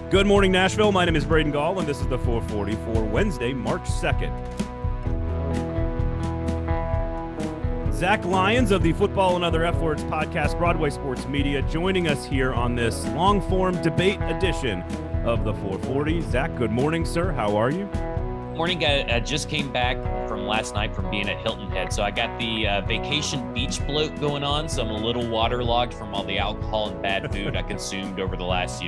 Good morning, Nashville. My name is Braden Gall, and this is the 440 for Wednesday, March 2nd. Zach Lyons of the Football and Other F Words podcast, Broadway Sports Media, joining us here on this long-form debate edition of the 440. Zach, good morning, sir. How are you? Morning, I just came back from last night from being at Hilton Head. So I got the vacation beach bloat going on. So I'm a little waterlogged from all the alcohol and bad food I consumed over the last,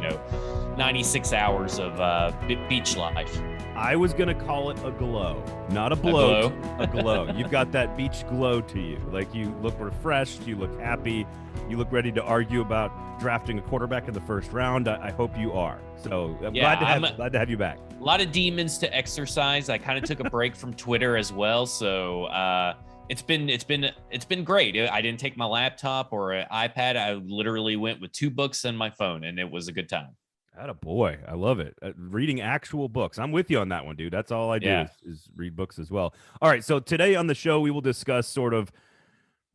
96 hours of beach life. I was going to call it a glow, not a bloat, a glow. You've got that beach glow to you. Like, you look refreshed, you look happy, you look ready to argue about drafting a quarterback in the first round. I hope you are. So I'm glad to have you back. A lot of demons to exercise. I kind of took a break from Twitter as well. So it's been great. I didn't take my laptop or an iPad. I literally went with 2 books and my phone, and it was a good time. Attaboy. I love it. Reading actual books. I'm with you on that one, dude. That's all I do is read books as well. All right. So today on the show, we will discuss sort of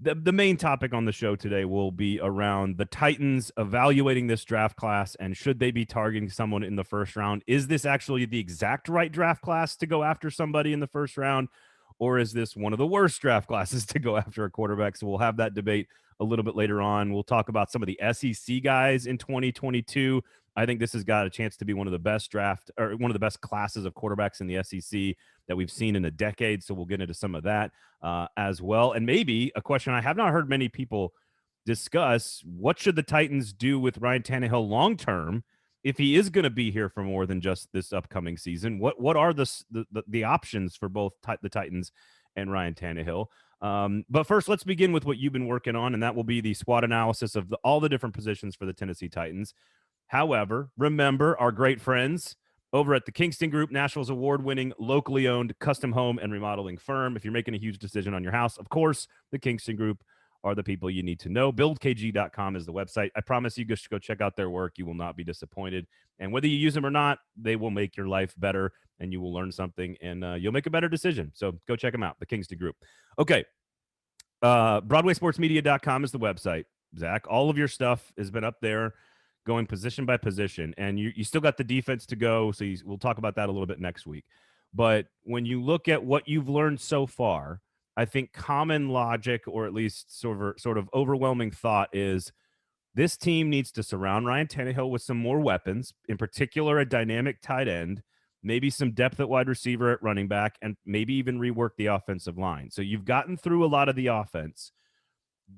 the main topic on the show today will be around the Titans evaluating this draft class and should they be targeting someone in the first round? Is this actually the exact right draft class to go after somebody in the first round? Or is this one of the worst draft classes to go after a quarterback? So we'll have that debate a little bit later on. We'll talk about some of the SEC guys in 2022. I think this has got a chance to be one of the best classes of quarterbacks in the SEC that we've seen in a decade. So we'll get into some of that as well. And maybe a question I have not heard many people discuss: what should the Titans do with Ryan Tannehill long-term if he is going to be here for more than just this upcoming season? What are the options for both the Titans and Ryan Tannehill? But first, let's begin with what you've been working on, and that will be the SWOT analysis of all the different positions for the Tennessee Titans. However, remember our great friends over at the Kingston Group, Nashville's award-winning, locally owned custom home and remodeling firm. If you're making a huge decision on your house, of course, the Kingston Group are the people you need to know. BuildKG.com is the website. I promise you, just go check out their work. You will not be disappointed. And whether you use them or not, they will make your life better, and you will learn something, and you'll make a better decision. So go check them out, the Kingston Group. Okay. BroadwaySportsMedia.com is the website, Zach. All of your stuff has been up there, going position by position, and you still got the defense to go, so we'll talk about that a little bit next week. But when you look at what you've learned so far, I think common logic, or at least sort of overwhelming thought, is this team needs to surround Ryan Tannehill with some more weapons, in particular a dynamic tight end, maybe some depth at wide receiver at running back, and maybe even rework the offensive line. So you've gotten through a lot of the offense.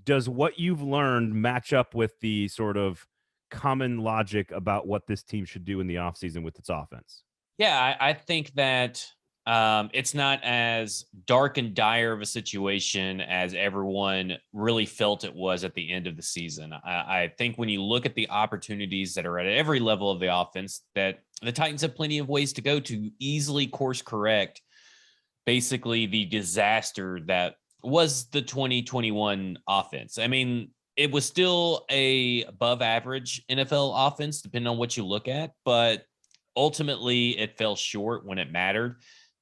Does what you've learned match up with the sort of common logic about what this team should do in the offseason with its offense? Yeah, I think that it's not as dark and dire of a situation as everyone really felt it was at the end of the season. I think when you look at the opportunities that are at every level of the offense, that the Titans have plenty of ways to go to easily course correct basically the disaster that was the 2021 offense. I mean, it was still a above average NFL offense, depending on what you look at, but ultimately it fell short when it mattered.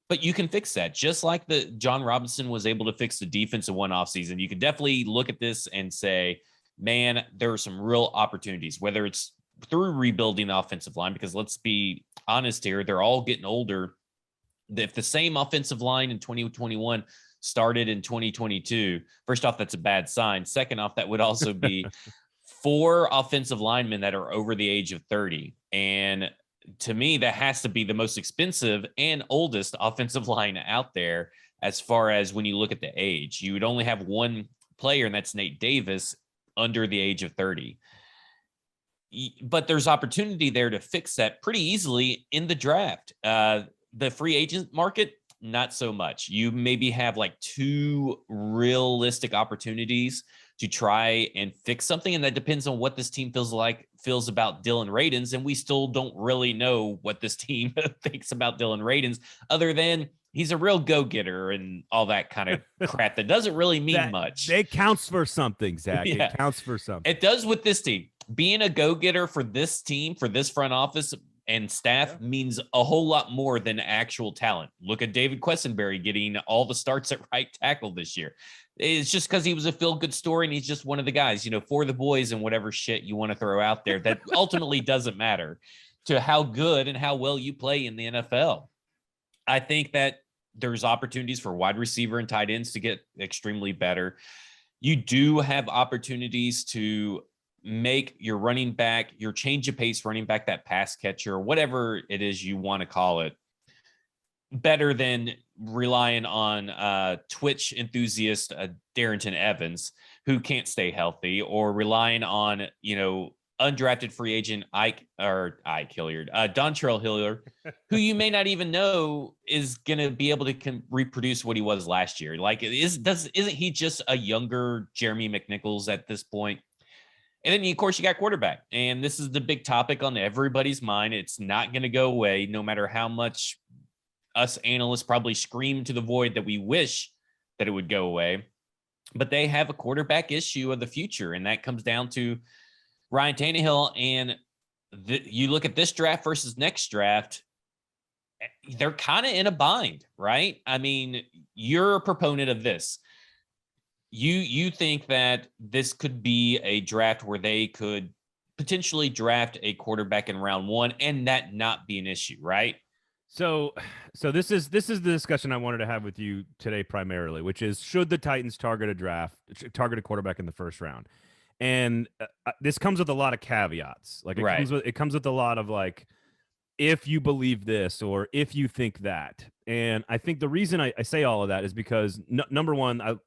But you can fix that. Just like the John Robinson was able to fix the defense in one offseason, you can definitely look at this and say, man, there are some real opportunities, whether it's through rebuilding the offensive line, because let's be honest here, they're all getting older. If the same offensive line in 2021 started in 2022, first off, that's a bad sign. Second off, that would also be 4 offensive linemen that are over the age of 30. And to me, that has to be the most expensive and oldest offensive line out there as far as when you look at the age. You would only have one player, and that's Nate Davis, under the age of 30. But there's opportunity there to fix that pretty easily in the draft. The free agent market, not so much. You maybe have like 2 realistic opportunities to try and fix something, and that depends on what this team feels about Dillon Radunz, and we still don't really know what this team thinks about Dillon Radunz, other than he's a real go-getter and all that kind of crap that doesn't really mean much. It counts for something, Zach. Yeah. It counts for something. It does with this team. Being a go-getter for this team, for this front office and staff, means a whole lot more than actual talent. Look at David Quessenberry getting all the starts at right tackle this year. It's just because he was a feel-good story and he's just one of the guys, for the boys and whatever shit you want to throw out there that ultimately doesn't matter. to how good and how well you play in the NFL. I think that there's opportunities for wide receiver and tight ends to get extremely better. You do have opportunities to make your running back, your change of pace running back, that pass catcher, whatever it is you want to call it, better than relying on Twitch enthusiast Darrington Evans, who can't stay healthy, or relying on, undrafted free agent Dontrell Hilliard, who you may not even know is going to be able to reproduce what he was last year. Like, isn't he just a younger Jeremy McNichols at this point? And then, of course, you got quarterback. And this is the big topic on everybody's mind. It's not going to go away, no matter how much us analysts probably scream to the void that we wish that it would go away. But they have a quarterback issue of the future, and that comes down to Ryan Tannehill. And you look at this draft versus next draft, they're kind of in a bind, right? I mean, you're a proponent of this. You think that this could be a draft where they could potentially draft a quarterback in round one and that not be an issue, right? So this is the discussion I wanted to have with you today primarily, which is, should the Titans target a quarterback in the first round? And this comes with a lot of caveats. Like, it comes with a lot of, like, if you believe this or if you think that. And I think the reason I say all of that is because number one, I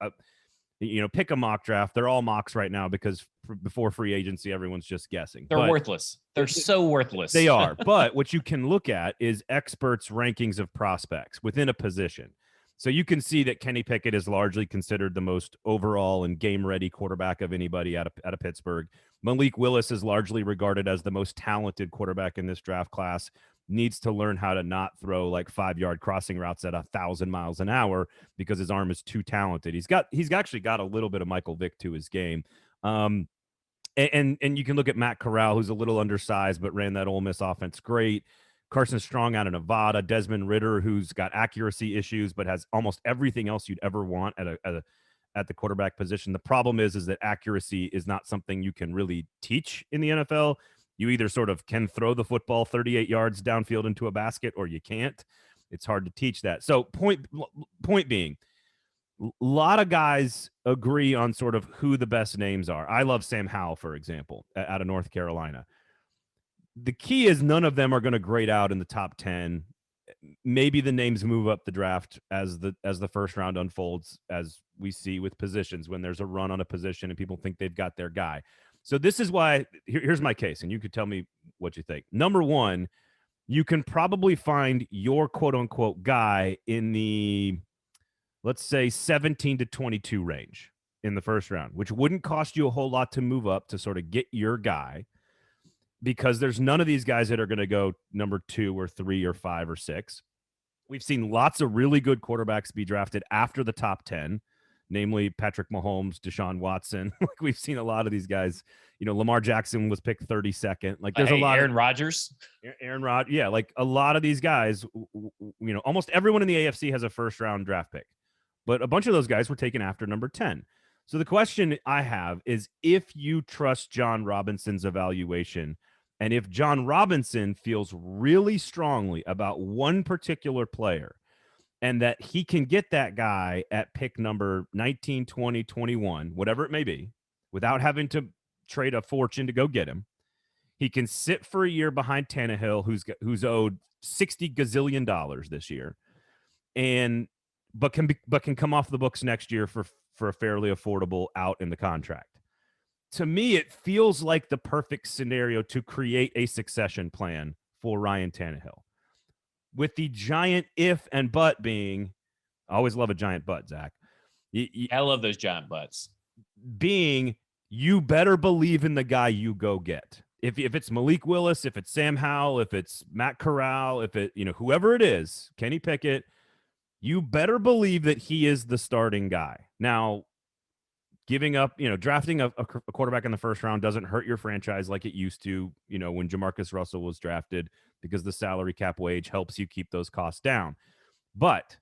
pick a mock draft. They're all mocks right now because before free agency, everyone's just guessing. They're worthless. They're so worthless. They are. But what you can look at is experts' rankings of prospects within a position. So you can see that Kenny Pickett is largely considered the most overall and game-ready quarterback of anybody out of Pittsburgh. Malik Willis is largely regarded as the most talented quarterback in this draft class. Needs to learn how to not throw like 5-yard crossing routes at 1,000 miles an hour because his arm is too talented. He's actually got a little bit of Michael Vick to his game. And you can look at Matt Corral, who's a little undersized but ran that Ole Miss offense great. Carson Strong out of Nevada, Desmond Ridder, who's got accuracy issues but has almost everything else you'd ever want at the quarterback position. The problem is that accuracy is not something you can really teach in the NFL. You either sort of can throw the football 38 yards downfield into a basket or you can't. It's hard to teach that. So point being, a lot of guys agree on sort of who the best names are. I love Sam Howell, for example, out of North Carolina. The key is none of them are going to grade out in the top 10. Maybe the names move up the draft as the first round unfolds, as we see with positions when there's a run on a position and people think they've got their guy. So this is why here's my case, and you could tell me what you think. Number one, you can probably find your quote unquote guy in the, let's say, 17 to 22 range in the first round, which wouldn't cost you a whole lot to move up to sort of get your guy, because there's none of these guys that are going to go number 2 or 3 or 5 or 6. We've seen lots of really good quarterbacks be drafted after the top 10, namely Patrick Mahomes, Deshaun Watson. Like, we've seen a lot of these guys. Lamar Jackson was picked 32nd. Like, there's a lot. Aaron Rodgers. Yeah, like a lot of these guys, almost everyone in the AFC has a first round draft pick, but a bunch of those guys were taken after number 10. So the question I have is, if you trust John Robinson's evaluation, and if John Robinson feels really strongly about one particular player and that he can get that guy at pick number 19, 20, 21, whatever it may be, without having to trade a fortune to go get him, he can sit for a year behind Tannehill, who's owed $60 gazillion this year, but can come off the books next year for a fairly affordable out in the contract. To me, it feels like the perfect scenario to create a succession plan for Ryan Tannehill, with the giant if and but being, I always love a giant but, Zach. I love those giant buts. Being, you better believe in the guy you go get. If it's Malik Willis, if it's Sam Howell, if it's Matt Corral, if it, whoever it is, Kenny Pickett, you better believe that he is the starting guy. Now, giving up, drafting a quarterback in the first round doesn't hurt your franchise like it used to, when Jamarcus Russell was drafted, because the salary cap wage helps you keep those costs down. But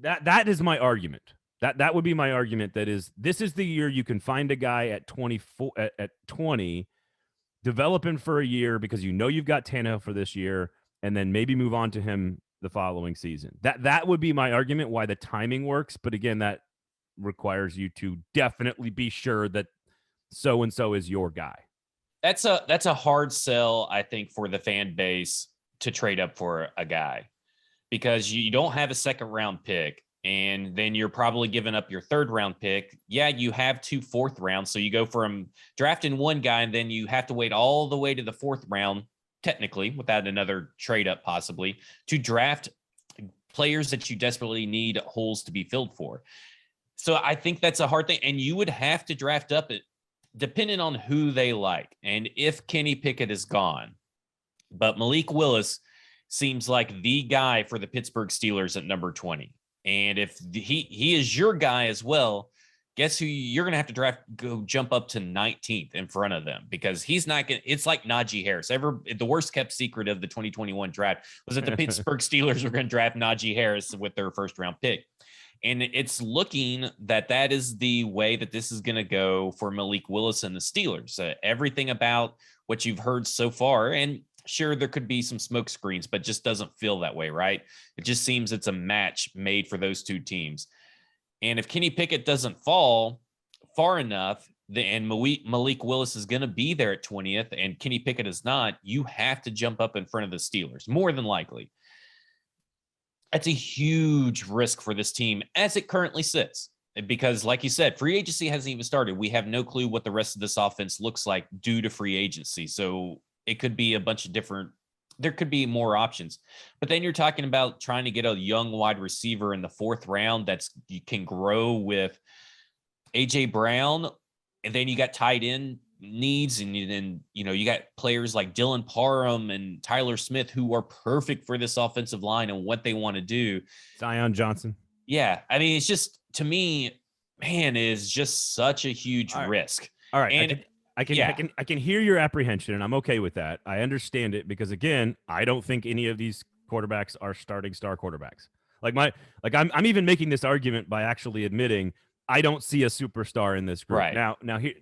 that is my argument. That would be my argument. That is, this is the year you can find a guy at 24, at 20 develop him for a year because you know you've got Tannehill for this year, and then maybe move on to him the following season. That would be my argument why the timing works. But again, that requires you to definitely be sure that so-and-so is your guy. That's a hard sell, I think, for the fan base to trade up for a guy, because you don't have a second round pick, and then you're probably giving up your third round pick. Yeah, you have 2 fourth rounds. So you go from drafting one guy, and then you have to wait all the way to the fourth round, technically, without another trade up possibly, to draft players that you desperately need holes to be filled for. So I think that's a hard thing. And you would have to draft up it depending on who they like and if Kenny Pickett is gone. But Malik Willis seems like the guy for the Pittsburgh Steelers at number 20. And if he is your guy as well, guess who you're going to have to go jump up to 19th in front of them, because he's not going to, it's like Najee Harris. The worst kept secret of the 2021 draft was that the Pittsburgh Steelers were going to draft Najee Harris with their first round pick. And it's looking that is the way that this is going to go for Malik Willis and the Steelers. Everything about what you've heard so far, and sure, there could be some smoke screens, but just doesn't feel that way, right? It just seems it's a match made for those two teams. And if Kenny Pickett doesn't fall far enough, and Malik Willis is going to be there at 20th, and Kenny Pickett is not, you have to jump up in front of the Steelers, more than likely. That's a huge risk for this team as it currently sits, because like you said, free agency hasn't even started. We have no clue what the rest of this offense looks like due to free agency. So it could be a bunch of different, there could be more options. But then you're talking about trying to get a young wide receiver in the fourth round you can grow with AJ Brown. And then you got tight end needs, and then you got players like Dylan Parham and Tyler Smith who are perfect for this offensive line and what they want to do. Zion Johnson. Yeah, I mean, it's just, to me, man, is just such a huge risk. All right, and I can hear your apprehension, and I'm okay with that. I understand it, because again, I don't think any of these quarterbacks are starting star quarterbacks. I'm even making this argument by actually admitting I don't see a superstar in this group. Right. Now here,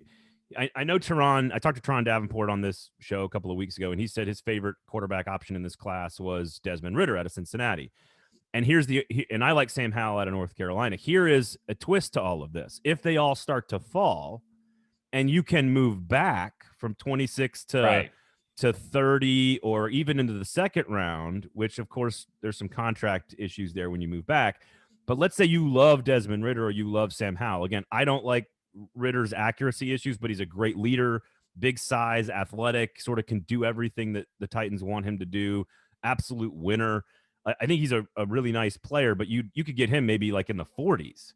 I know Teron. I talked to Teron Davenport on this show a couple of weeks ago, and he said his favorite quarterback option in this class was Desmond Ridder out of Cincinnati. And and I like Sam Howell out of North Carolina. Here is a twist to all of this. If they all start to fall, and you can move back from 26 to 30, or even into the second round, which of course there's some contract issues there when you move back. But let's say you love Desmond Ridder or you love Sam Howell. Again, I don't like Ritter's accuracy issues, but he's a great leader, big size, athletic, sort of can do everything that the Titans want him to do. Absolute winner. I think he's a really nice player, but you could get him maybe like in the 40s.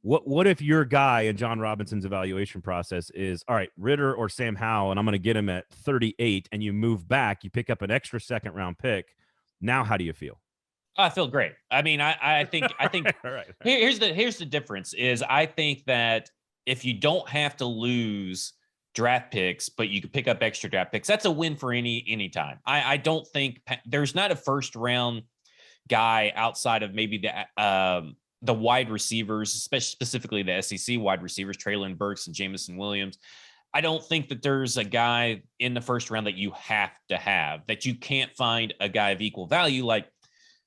What if your guy in John Robinson's evaluation process is, all right, Ridder or Sam Howell, and I'm going to get him at 38, and you move back, you pick up an extra second round pick. Now, how do you feel? I feel great. I mean, I think right. Here's the difference is, I think that if you don't have to lose draft picks, but you can pick up extra draft picks, that's a win for any time. I don't think there's not a first round guy outside of maybe the wide receivers, specifically the SEC wide receivers, Treylon Burks and Jamison Williams. I don't think that there's a guy in the first round that you have to have, that you can't find a guy of equal value. Like,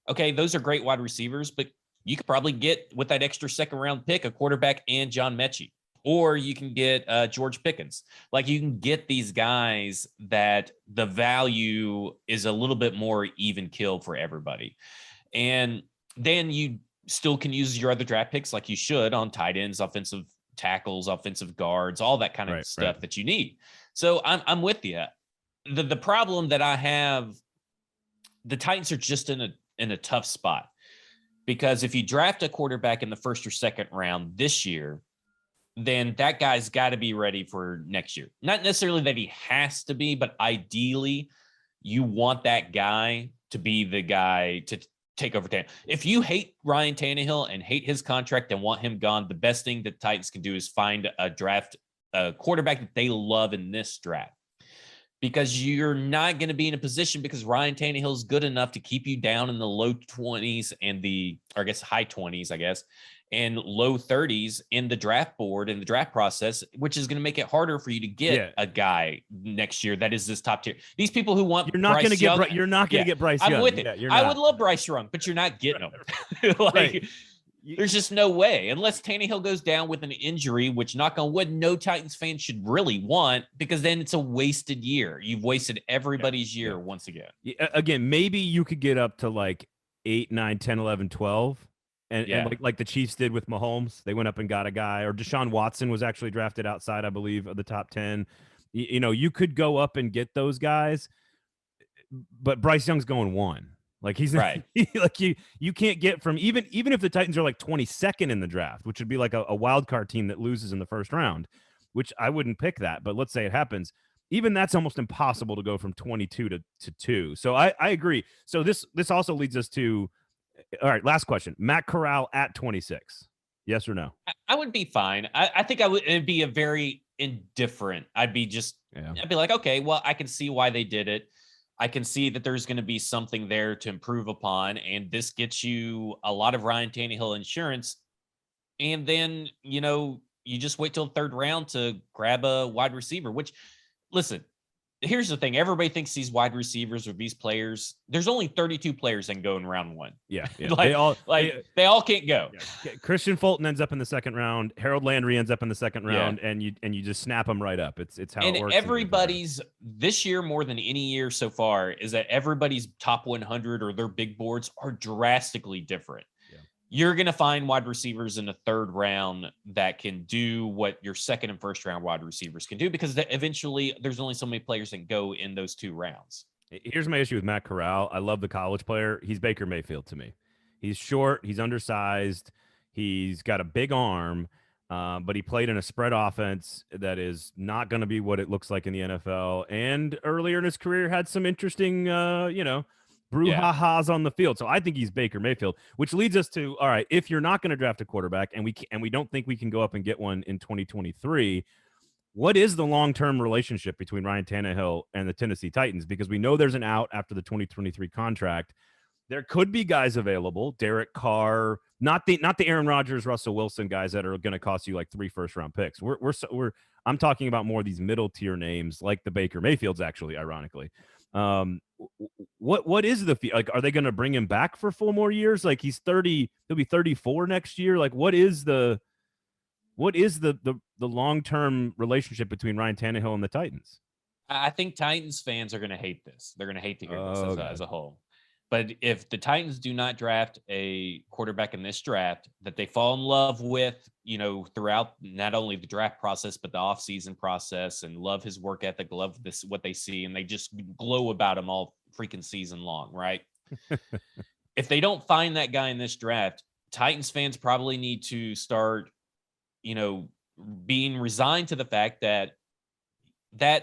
okay, those are great wide receivers, but you could probably get, with that extra second round pick, a quarterback and John Mechie, or you can get George Pickens. Like, you can get these guys that the value is a little bit more even kill for everybody. And then you still can use your other draft picks like you should on tight ends, offensive tackles, offensive guards, all that kind of stuff that you need. So I'm with you. The problem that I have, the Titans are just in a tough spot, because if you draft a quarterback in the first or second round this year, then that guy's got to be ready for next year. Not necessarily that he has to be, but ideally you want that guy to be the guy to take over Tannehill. If you hate Ryan Tannehill and hate his contract and want him gone, the best thing that Titans can do is find a quarterback that they love in this draft, because you're not going to be in a position, because Ryan Tannehill is good enough to keep you down in the low 20s and high 20s, I guess. and low 30s in the draft board and the draft process, which is going to make it harder for you to get a guy next year that is this top tier. These people who want you're not going to get you're not going to get Bryce Young. I'm with it. I would love Bryce Young, but you're not getting him. Right. There's just no way, unless Tannehill goes down with an injury, which, knock on wood, no Titans fan should really want, because then it's a wasted year. You've wasted everybody's year once again. Again, maybe you could get up to like 8, 9, 10, 11, 12. And like the Chiefs did with Mahomes, they went up and got a guy. Or Deshaun Watson was actually drafted outside, I believe, of the top 10. You know, you could go up and get those guys, but Bryce Young's going 1. Like he's right. Like you can't get from even if the Titans are like 22nd in the draft, which would be like a wild card team that loses in the first round, which I wouldn't pick that. But let's say it happens. Even that's almost impossible to go from 22 to 2. So I agree. So this also leads us to, all right, last question. Matt Corral at 26. Yes or no? I would be fine. I think it'd be a very indifferent. I'd be like, okay, well, I can see why they did it. I can see that there's going to be something there to improve upon, and this gets you a lot of Ryan Tannehill insurance. And then, you just wait till the third round to grab a wide receiver, which, listen, here's the thing. Everybody thinks these wide receivers or these players, there's only 32 players that can go in round 1. Yeah. they all can't go. Yeah. Christian Fulton ends up in the second round. Harold Landry ends up in the second round, and you just snap them right up. It's how it works. And everybody's this year, more than any year so far, is that everybody's top 100 or their big boards are drastically different. You're going to find wide receivers in the third round that can do what your second and first round wide receivers can do, because eventually there's only so many players that go in those 2 rounds. Here's my issue with Matt Corral. I love the college player. He's Baker Mayfield to me. He's short. He's undersized. He's got a big arm, but he played in a spread offense that is not going to be what it looks like in the NFL. And earlier in his career had some interesting, brouhahas on the field. So I think he's Baker Mayfield, which leads us to, all right, if you're not going to draft a quarterback and we don't think we can go up and get one in 2023, what is the long-term relationship between Ryan Tannehill and the Tennessee Titans? Because we know there's an out after the 2023 contract. There could be guys available, Derek Carr, not the Aaron Rodgers, Russell Wilson guys that are going to cost you like 3 first-round picks. I'm talking about more of these middle-tier names like the Baker Mayfields, actually, ironically. What is the like? Are they going to bring him back for 4 more years? Like he's 30, he'll be 34 next year. Like what is the long-term relationship between Ryan Tannehill and the Titans? I think Titans fans are going to hate this. They're going to hate to hear this as a whole. But if the Titans do not draft a quarterback in this draft that they fall in love with, throughout not only the draft process, but the offseason process, and love his work ethic, love what they see, and they just glow about him all freaking season long, right? If they don't find that guy in this draft, Titans fans probably need to start, being resigned to the fact that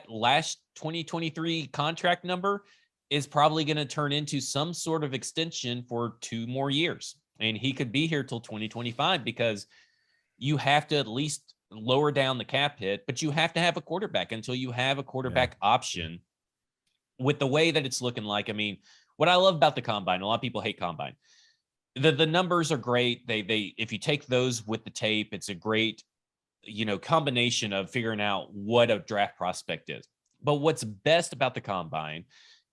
last 2023 contract number is probably going to turn into some sort of extension for 2 more years. And he could be here till 2025, because you have to at least lower down the cap hit, but you have to have a quarterback until you have a quarterback option with the way that it's looking like. I mean, what I love about the combine, a lot of people hate combine. The numbers are great. They if you take those with the tape, it's a great, combination of figuring out what a draft prospect is. But what's best about the combine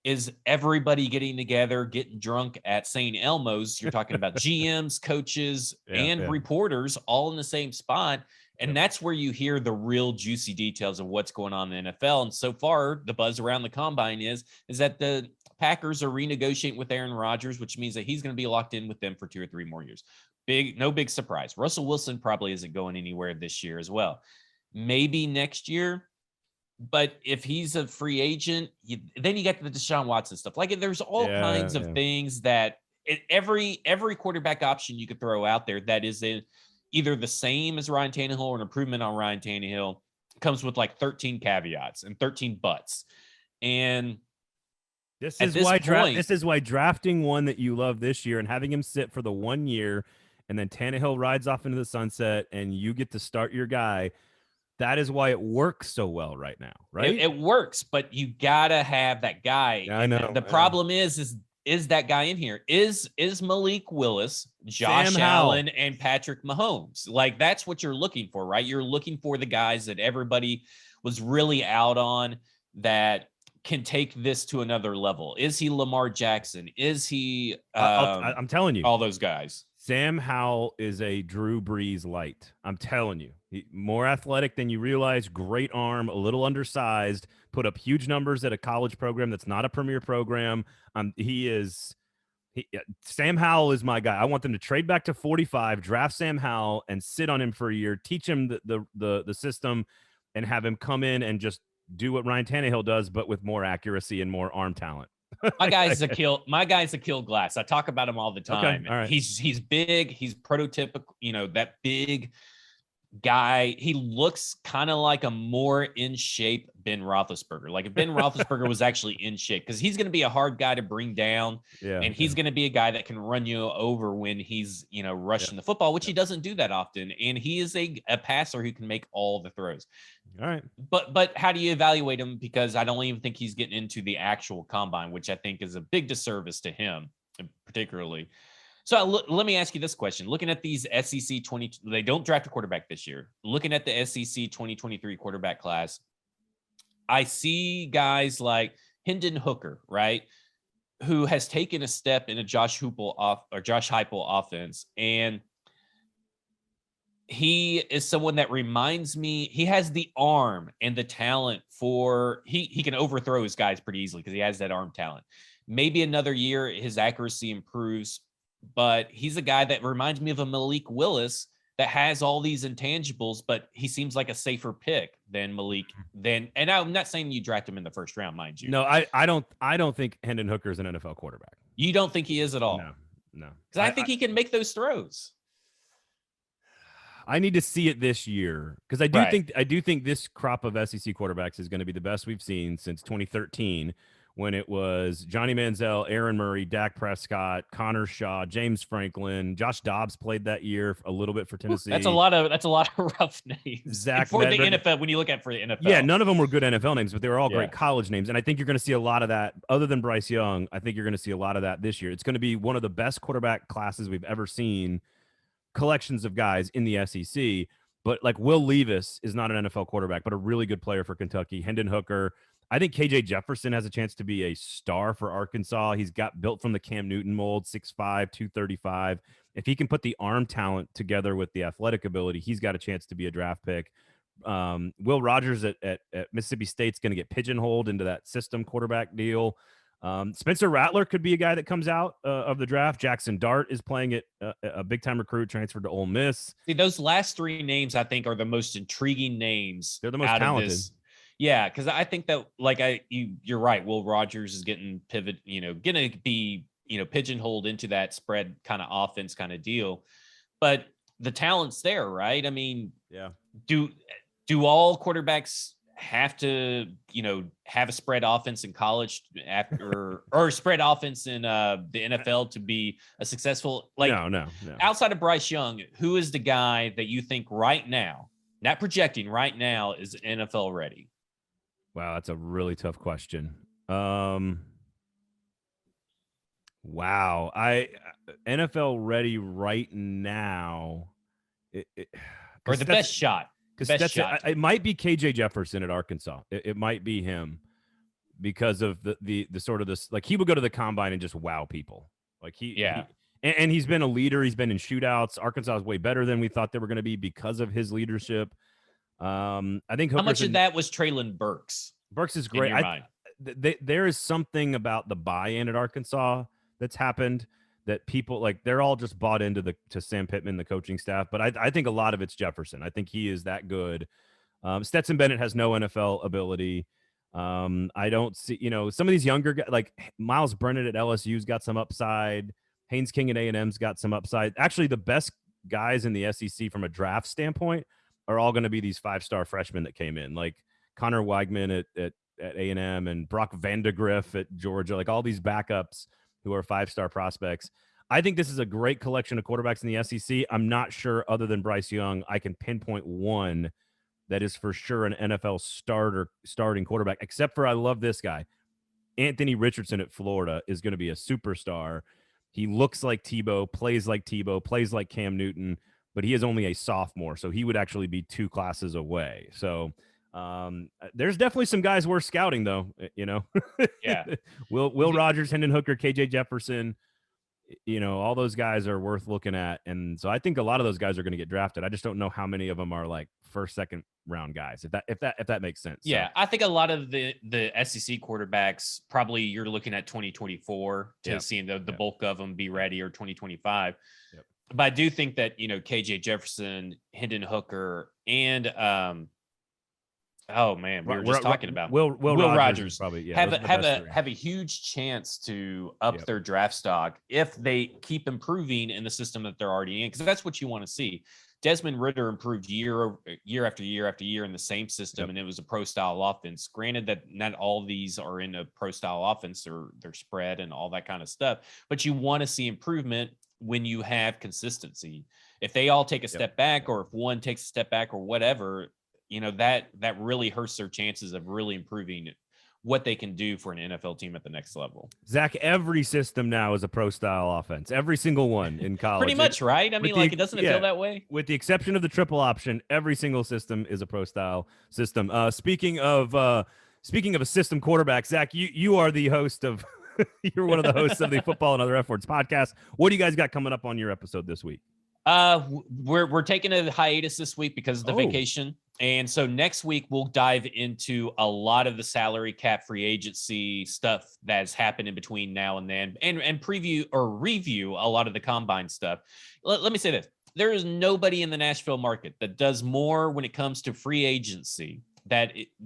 is everybody getting together, getting drunk at St. Elmo's. You're talking about GMs, coaches, and reporters all in the same spot. And that's where you hear the real juicy details of what's going on in the NFL. And so far, the buzz around the combine is that the Packers are renegotiating with Aaron Rodgers, which means that he's going to be locked in with them for 2 or 3 more years. No big surprise. Russell Wilson probably isn't going anywhere this year as well. Maybe next year. But if he's a free agent, then you get the Deshaun Watson stuff. Like there's all kinds of things that every quarterback option you could throw out there that is either the same as Ryan Tannehill or an improvement on Ryan Tannehill comes with like 13 caveats and 13 buts. And this is why drafting one that you love this year and having him sit for the 1 year, and then Tannehill rides off into the sunset and you get to start your guy. That is why it works so well right now, right? It works, but you gotta have that guy. Yeah, I know. The problem is is that guy in here? Is Malik Willis, Josh Sam Allen, Howell. and Patrick Mahomes? Like, that's what you're looking for, right? You're looking for the guys that everybody was really out on that can take this to another level. Is he Lamar Jackson? Is he I'm telling you, all those guys? Sam Howell is a Drew Brees light. I'm telling you. More athletic than you realize, great arm, a little undersized, put up huge numbers at a college program that's not a premier program. Sam Howell is my guy. I want them to trade back to 45, draft Sam Howell, and sit on him for a year, teach him the system, and have him come in and just do what Ryan Tannehill does, but with more accuracy and more arm talent. My guy's a kill glass. I talk about him all the time. Okay, all right. He's big. He's prototypical. That big guy. He looks kind of like a more in shape Ben Roethlisberger. Like if Ben Roethlisberger was actually in shape, because he's going to be a hard guy to bring down, and he's going to be a guy that can run you over when he's rushing the football, which he doesn't do that often. And he is a passer who can make all the throws. All right. But how do you evaluate him? Because I don't even think he's getting into the actual combine, which I think is a big disservice to him, particularly. So let me ask you this question. Looking at these SEC 20, they don't draft a quarterback this year. Looking at the SEC 2023 quarterback class, I see guys like Hendon Hooker, right, who has taken a step in a Josh Heupel offense, and he is someone that reminds me, he has the arm and the talent for, he can overthrow his guys pretty easily because he has that arm talent. Maybe another year his accuracy improves, but he's a guy that reminds me of a Malik Willis that has all these intangibles, but he seems like a safer pick than Malik. And I'm not saying you draft him in the first round, mind you. No, I don't think Hendon Hooker is an NFL quarterback. You don't think he is at all? No. Because I think he can make those throws. I need to see it this year because I do think this crop of SEC quarterbacks is going to be the best we've seen since 2013, when it was Johnny Manziel, Aaron Murray, Dak Prescott, Connor Shaw, James Franklin, Josh Dobbs played that year a little bit for Tennessee. That's a lot of rough names. Zach for the NFL, when you look at for the NFL. Yeah, none of them were good NFL names, but they were all great college names. And I think you're going to see a lot of that. Other than Bryce Young, I think you're going to see a lot of that this year. It's going to be one of the best quarterback classes we've ever seen. Collections of guys in the SEC, but like Will Levis is not an NFL quarterback, but a really good player for Kentucky. Hendon Hooker. I think KJ Jefferson has a chance to be a star for Arkansas. He's got built from the Cam Newton mold, 6'5", 235. If he can put the arm talent together with the athletic ability, he's got a chance to be a draft pick. Will Rogers at Mississippi State's going to get pigeonholed into that system quarterback deal. Spencer Rattler could be a guy that comes out of the draft. Jackson Dart is playing it, a big-time recruit, transferred to Ole Miss. See, those last three names, I think, are the most intriguing names. They're the most talented. Yeah, because I think that, you're right. Will Rogers is getting going to be, pigeonholed into that spread kind of offense kind of deal. But the talent's there, right? I mean, yeah. Do all quarterbacks have to, have a spread offense in college after or spread offense in the NFL to be a successful? No. Outside of Bryce Young, who is the guy that you think right now, not projecting right now, is NFL ready? Wow, that's a really tough question. Wow, NFL ready right now, or the best shot. It might be KJ Jefferson at Arkansas. It might be him because of the sort of this, like, he would go to the combine and just wow people. Like and he's been a leader. He's been in shootouts. Arkansas is way better than we thought they were going to be because of his leadership. I think how much of that was Treylon Burks? Burks is great. There is something about the buy-in at Arkansas that's happened that people, like, they're all just bought into to Sam Pittman, the coaching staff. But I think a lot of it's Jefferson. I think he is that good. Stetson Bennett has no NFL ability. I don't see, some of these younger guys, like Miles Brennan at LSU's got some upside. Haynes King at A&M's got some upside. Actually, the best guys in the SEC from a draft standpoint are all going to be these 5-star freshmen that came in, like Connor Weigman at A&M and Brock Vandegrift at Georgia, like all these backups who are 5-star prospects. I think this is a great collection of quarterbacks in the SEC. I'm not sure, other than Bryce Young, I can pinpoint one that is for sure an NFL starting quarterback, except for, I love this guy, Anthony Richardson at Florida is going to be a superstar. He looks like Tebow, plays like Cam Newton, but he is only a sophomore, so he would actually be 2 classes away. So there's definitely some guys worth scouting, though. Yeah. Will Rogers, Hendon Hooker, KJ Jefferson, all those guys are worth looking at. And so I think a lot of those guys are going to get drafted. I just don't know how many of them are like first, second round guys, if that makes sense. Yeah, so. I think a lot of the SEC quarterbacks, probably you're looking at 2024 to seeing the bulk of them be ready, or 2025. Yep. But I do think that, KJ Jefferson, Hendon Hooker, and oh man, we were just talking about Will Rogers probably have a huge chance to up their draft stock if they keep improving in the system that they're already in, because that's what you want to see. Desmond Ridder improved year after year after year in the same system, and it was a pro style offense. Granted that not all these are in a pro style offense, or they're spread and all that kind of stuff, but you want to see improvement when you have consistency. If they all take a step back, or if one takes a step back, or whatever, that really hurts their chances of really improving what they can do for an NFL team at the next level. Zach, every system now is a pro style offense. Every single one in college. Pretty much, right? I mean, it doesn't feel that way? With the exception of the triple option, every single system is a pro style system. Speaking of a system quarterback, Zach, you are the host of you're one of the hosts of the Football and Other F Words podcast. What do you guys got coming up on your episode this week? We're taking a hiatus this week because of the vacation. And so next week we'll dive into a lot of the salary cap, free agency stuff that's happened in between now and then, and preview or review a lot of the combine stuff. Let me say this. There is nobody in the Nashville market that does more when it comes to free agency,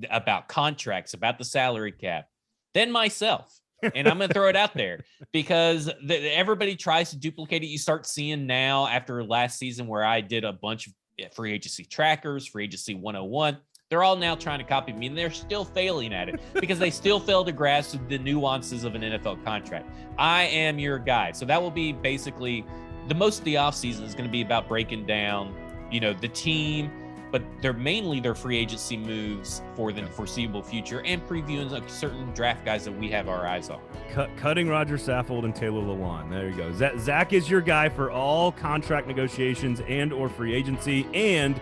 about contracts, about the salary cap, than myself. And I'm going to throw it out there because everybody tries to duplicate it. You start seeing now, after last season where I did a bunch of free agency trackers, free agency 101, they're all now trying to copy me, and they're still failing at it because they still fail to grasp the nuances of an NFL contract. I am your guy. So that will be basically most of the offseason is going to be about breaking down, the team, but they're mainly their free agency moves for the foreseeable future, and previewing certain draft guys that we have our eyes on. Cutting Roger Saffold and Taylor Lewan. There you go. Zach is your guy for all contract negotiations and or free agency, and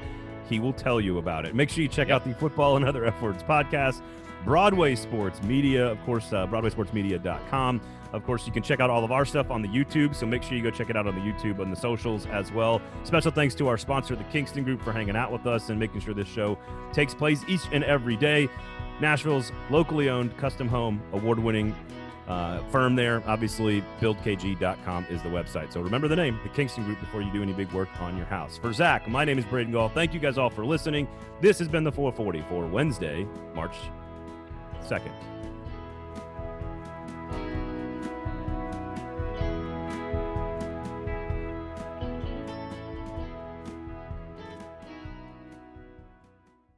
he will tell you about it. Make sure you check out the Football and Other F Words podcast, Broadway Sports Media, of course, BroadwaySportsMedia.com. Of course, you can check out all of our stuff on the YouTube, so make sure you go check it out on the YouTube and the socials as well. Special thanks to our sponsor, the Kingston Group, for hanging out with us and making sure this show takes place each and every day. Nashville's locally owned, custom home, award-winning firm there. Obviously, BuildKG.com is the website. So remember the name, the Kingston Group, before you do any big work on your house. For Zach, my name is Braden Gall. Thank you guys all for listening. This has been the 440 for Wednesday, March 2nd.